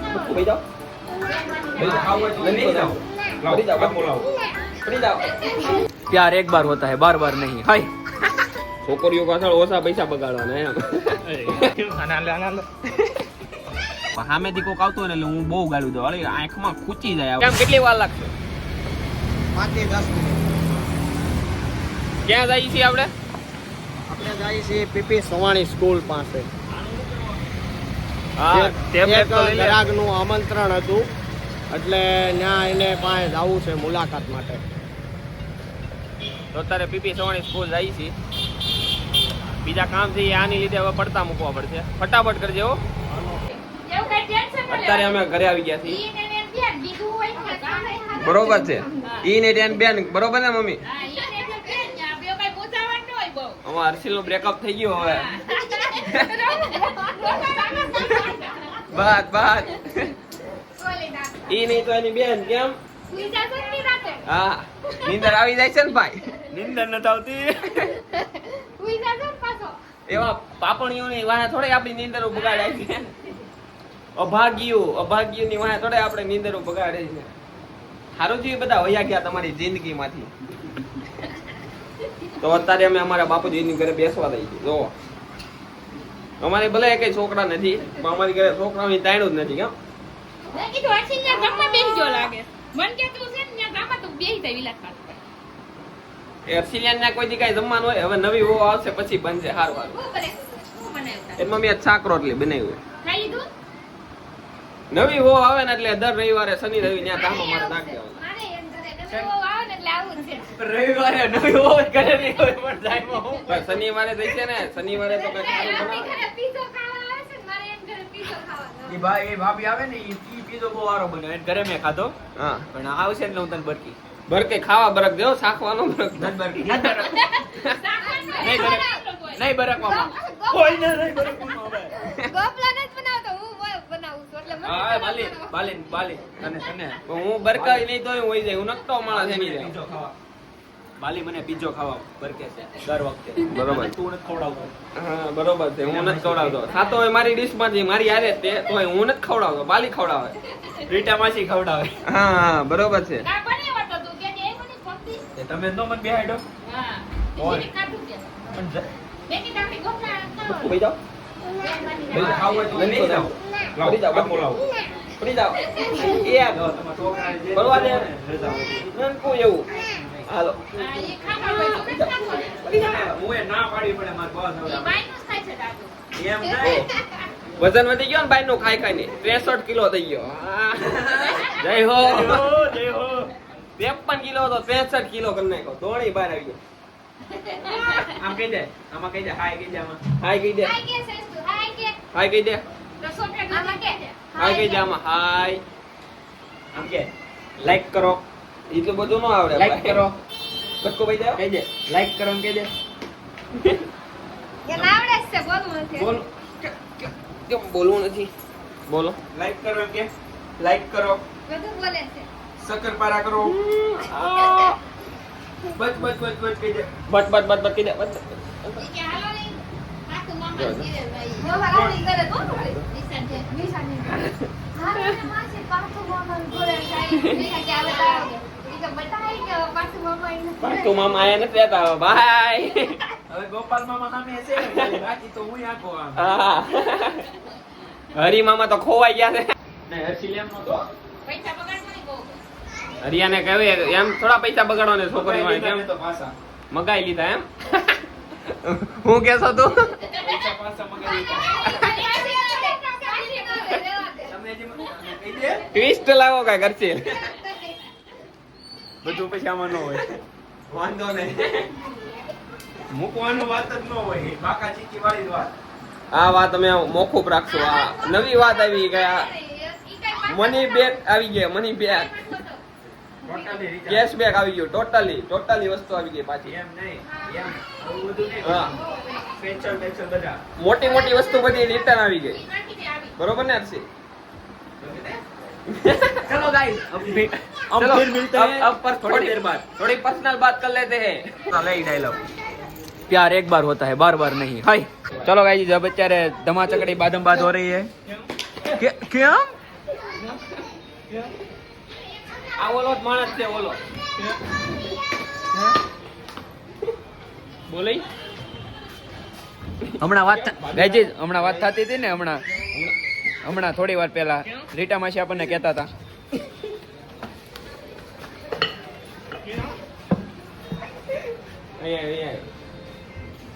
भाई जाओ प्यार एक बार होता है बार बार नहीं हाय छोकरियों पाછળ ઓછા પૈસા બગાડવાના એમ સામેથી કોક આવતો ને એટલે હું બહુ ગાળું દઉં અરે આંખમાં ખૂચી જાય કેમ કેટલી વાર લાગશે 5 થી 10 મિનિટ ક્યાં જઈએ છીએ આપણે જઈએ છીએ પીપી સવાણી સ્કૂલ પાસે હા ટેબ્લેટ તો લઈ લે ગ્રાહકનું આમંત્રણ હતું એટલે ત્યાં એને પાસે જવું છે મુલાકાત માટે તો અત્યારે પીપી સવાણી સ્કૂલ જઈએ છીએ બીજા કામ છે આની લીધે હવે પડતા મૂકવા પડશે ફટાફટ કરજે હો અત્યારે અમે ઘરે આવી ગયા છીએ બરોબર છે ઈ ને ટેન બેન બરોબર ને મમ્મી અમાર હર્ષિલ નું બ્રેકઅપ થઈ ગયું હવે બાત ઈ નહીં તો એની બેન કેમ હા નીંદર આવી જાય છે ને ભાઈ નીંદર નથી આવતી એવા પાપણીઓની વાહે થોડી આપણી નીંદર બગાડાય છે અભાગ્યની વાહે થોડે આપણે નીંદર બગાડે છે સારું છે બધા વયા ગયા તમારી જિંદગીમાંથી તો અત્યારે અમે અમારા બાપુજીની ઘરે બેસવા દઈએ છીએ જો અમારે ભલે કઈ છોકરા નથી પણ અમારી ઘરે છોકરાની તાણ્યું જ નથી કેમ હર્ષિલિયાન ના કોઈ દી કઈ જમવાનું હોય હવે નવી વો આવશે પછી બનશે હારું એમાં મેં શાક રોટલી બનાવ્યું નવી વો આવે ને એટલે દર રવિવારે શનિ રવિ ત્યાં કામ અમારે નાખ દેવાનું રવિવારે નવી વો કરે નહીં હોય પણ ટાઈમમાં હું શનિવારે થઈ છે ને શનિવારે તો કઈ ખાવાનું બનાવે ભાઈ ભાભી આવે ને ઈ પીઝો બહુ સારો બને ઘરે મેં ખાધો હા પણ આવશે એટલે હું તને બરકે ખાવા બરક દેવો શાખવાનો બરક નત બરકી નત બરક નહીં બરકવામાં કોઈ નહીં બરકવામાં આવે ગોપલા નત બનાવતો હું બનાવું છું એટલે હા બાલી તને હું બરકાઈ નહીં તોય હોઈ જાય હું નકતો માણસ એની રે પીઝો ખાવા બાલી મને પીઝો ખાવા બરકે છે દર વખતે બરોબર તું નથી ખવડાવતો હા બરોબર છે હું નથી ખવડાવતો ખાતો હોય મારી ડીશ માંથી મારી આરે તે તોય હું નથી ખવડાવતો બાલી ખવડાવે રીટા માસી ખવડાવે હા બરોબર છે તમે નો મન બેહાડો હા ઓય પણ બેકી તારી ગોપલા ઉભી જાઓ બેકી ખાવ હોય તો લઈ જાઓ પડી જાઓ બોલાવો પડી જાઓ એ આ તમારા છોકરાને જે બોલવા દે નન કો એવું હાલો એ ખાવા પડી જાઓ હું એ ના પાડી પડે માર બોસ હવે બાઈનું ખાય છે દાદુ એમ નહીં વજન વધી ગયો ને બાઈ નો ખાઈ ને 63 કિલો થઈ ગયો જય હો 53 કિલો તો 63 કિલો કરી નાખ્યો દોણી બહાર આવી ગયો આમ કહી દે આમાં કહી દે હાય કહી દે આમાં હાય કહી દે હાય કહી દે હાય કહી દે આમાં હાય આમ કે લાઈક કરો એટલું બધું ન આવડે લાઈક કરો કટકો ભાઈ દે કહી દે લાઈક કરો એમ કહી દે એ આવડે છે બોલવું નથી બોલ કેમ બોલવું નથી બોલો લાઈક કરો એમ કે લાઈક કરો બધું બોલે છે શક્કરપારા કરો બચ કહી દે બચ કહી દે બચ કે હાલો નહીં પાકુ મામા જીરે ભાઈ નો વાળાની કરે તો નિશાન હા મને માસી પાકુ મામા ગોરે ખાઈ મેં કે આવે તારે ઈ કે બતાઈ કે પાકુ મામા આયા નથી રહેતા ભાઈ હવે ગોપાલ મામા સામે છે બાકી તો હું આખો આમ હરી મામા તો ખોવાઈ ગયા છે ને હર્ષિલેમ નો તો પૈસા બગાડતો નહીં બહુ હરિયાને કહે એમ થોડા પૈસા બગાડવાને છોકરી માં કેમ તો પાછા મગાઈ લીધા એમ હું કેસો તું પૈસા પાછા મગાઈ લીધા ટ્વિસ્ટ લાવો કાય કરશે બધું પૈસામાં ન હોય વાંધો નહીં મૂકવાનું વાત જ ન હોય બાકા ચીકી વાળી વાત આ વાત અમે મોખુપ રાખશું આ નવી વાત આવી ગયા મની બેક આવી ગયા મની બેક કેશ બેક આવી ગયો ટોટલી વસ્તુ આવી ગઈ પાછી એમ નહીં એમ આવું બધું નહીં હા પેન્શન બધા મોટી વસ્તુ બધી રિટર્ન આવી ગઈ બરોબર ને હર્ષિ चलो गाइस अब फिर मिलते हैं अब पर थोड़ी देर बाद थोड़ी पर्सनल बात कर लेते हैं चलो एक डायलॉग प्यार एक बार होता है बार बार नहीं हाय चलो गाइस जब અત્યારે ધમાચકડી બાદમ બાદ हो रही है क्या આ ઓલો જ માણસ છે ઓલો બોલે હમણાં વાત થતી હતી ને હમણાં થોડી વાર પહેલા રીટા માસી આપણને કહેતા હતા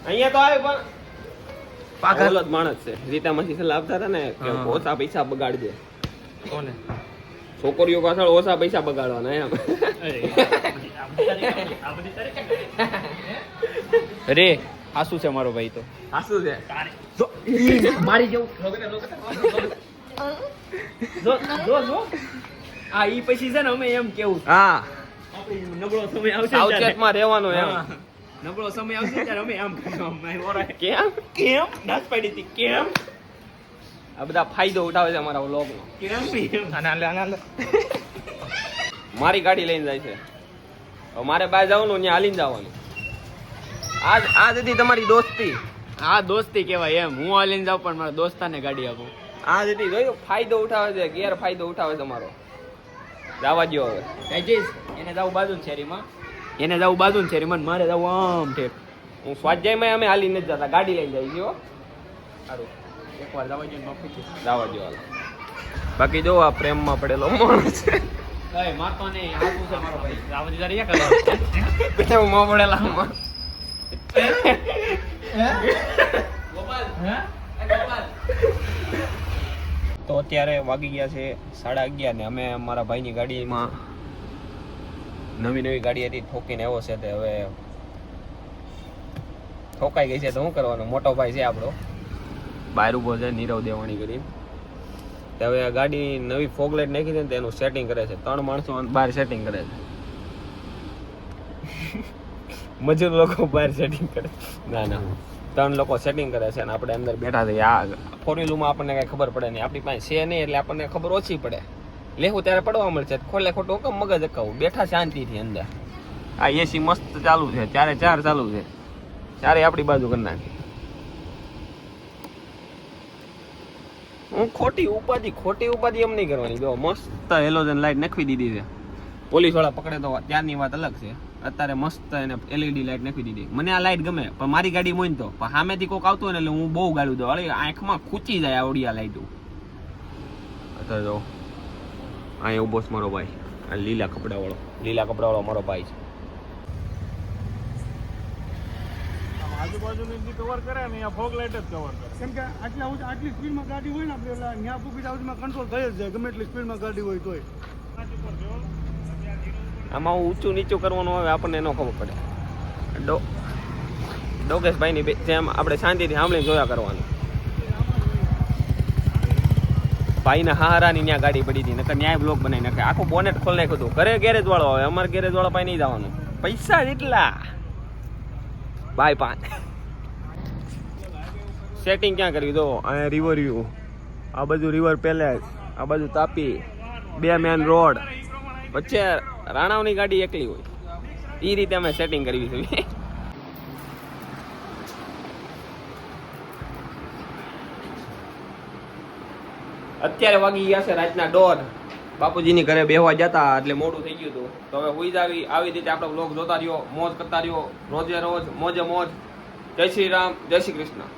અહીંયા તો આવે પણ પાગલ જ માણસ છે રીતામાંથી સલાહ આપતા હતા ને કે ઓછા પૈસા બગાડજે કોને છોકરીઓ પાછળ ઓછા પૈસા બગાડવાના એમ રે આસુ છે મારો ભાઈ તો હાસુ છે મારી જેવું આ ઈ પછી છે ને અમે એમ કેવું હા નબળો સમય આવશે સાવચેતમાં રહેવાનું એમ નબળો સમય આવશે ત્યારે અમે એમ કેમ દાસ પાડી હતી કેમ આ બધા ફાયદો ઉઠાવે છે અમારા વ્લોગનો કેમ મારી ગાડી લઈને જાય છે હવે મારે બહાર જવાનું ત્યાં હાલીને જવાનું આજ હતી તમારી દોસ્તી હા દોસ્તી કહેવાય એમ હું હાલીને જાઉં પણ મારા દોસ્તાને ગાડી આપું આજ હતી જોયું ફાયદો ઉઠાવે છે ગેરફાયદો ઉઠાવે છે તમારો જવા દો હવે કહેજીશ એને જાવું બાજુ શેરીમાં એને જાવું બાજુ શેરીમાં મારે જાવું આમ ઠેક હું સ્વાધ્યાયમાં અમે હાલી નથી જતા ગાડી લઈને જાય છીએ સારું એકવાર જવા જોઈએ માફી છે જવા દો હાલ બાકી જો આ પ્રેમમાં પડેલો માણસ છે કઈ મારતો નહીં આવું છે મારો ભાઈ જવા દે તારે પ્રેમમાં પડેલા તો અત્યારે વાગી ગયા છે 11:30 ને અમે મારા ભાઈની ગાડીમાં નવી ગાડી હતી ઠોકીને આવ્યો છે તે હવે ઠોકાઈ ગઈ છે તો શું કરવાનું મોટો ભાઈ છે આપણો બહાર ઉભો છે નીરવ દેવાણી કરી તે હવે આ ગાડી નવી ફોગ લાઈટ નાખી છે ને તેનું સેટિંગ કરે છે 3 માણસો બહાર સેટિંગ કરે છે મજૂર લોકો બહાર સેટિંગ કરે ના 3 લોકો સેટિંગ કરે છે અને આપણે અંદર બેઠા છીએ આ ફોર વ્હીલમાં આપણને કઈ ખબર પડે નહીં આપણી પાસે છે નહીં એટલે આપણને ખબર ઓછી પડે લેવું ત્યારે પડવા મળશે ખોલે ખોટું કેમ મગજ અકાવું બેઠા શાંતિથી અંદર આ એસી મસ્ત ચાલુ છે ચારે ચાર ચાલુ છે ચારે આપણી બાજુ કરી નાખી હું ખોટી ઉપાધિ એમ નહીં કરવાની જો મસ્ત હેલોજન લાઈટ નાખી દીધી છે પોલીસ વાળા પકડે તો ત્યારની વાત અલગ છે અત્યારે મસ્ત એને એલઈડી લાઈટ નાખી દીધી મને આ લાઈટ ગમે પણ મારી ગાડી મોઈન તો પણ સામેથી કોઈક આવતું હોય ને એટલે હું બહુ ગાળું દઉં અરે આંખમાં ખૂચી જાય આવડી આ લાઈટો અત્યારે જો અહીંયા ઉભો છે મારો ભાઈ આ લીલા કપડાવાળો મારો ભાઈ છે આજુબાજુની જે કવર કરે ને આ ફોગ લાઈટ જ કવર કરે કેમ કે આટલી સ્પીડમાં ગાડી હોય ને આપણે ત્યાં પૂકી જાવમાં કંટ્રોલ થઈ જ જાય ગમે એટલી સ્પીડમાં ગાડી હોય તોય આમાં ઊંચું નીચું કરવાનું આવે આપણને ન ખબર પડે ડોગેશભાઈની જેમ આપણે શાંતિથી સાંભળીને જોયા કરવાનું ભાઈના હારાની ત્યાં ગાડી પડી હતી નકર ન્યાય બ્લોક બનાવી નાખે આખું બોનેટ ખોલી નાખ્યું હતું ઘરે ગેરેજ વાળો આવે અમારે ગેરેજ વાળા પાસે નહીં જવાનું પૈસા જેટલા બાય 5 સેટિંગ ક્યાં કર્યું તો અહીંયા રિવર વ્યૂ આ બાજુ રિવર પેલેસ આ બાજુ તાપી 2 મેન રોડ વચ્ચે રાણાઓની ગાડી એકલી હોય એ રીતે અમે સેટિંગ કરવી છે અત્યારે વાગી ગયા છે રાતના 1:30 બાપુજીની ઘરે બેહવા જતા એટલે મોડું થઈ ગયું હતું તો હવે હુઈ જ આવી રીતે આપણો બ્લોગ જોતા રહ્યો મોજ કરતા રહ્યો રોજે રોજ મોજે મોજ જય શ્રી રામ જય શ્રી કૃષ્ણ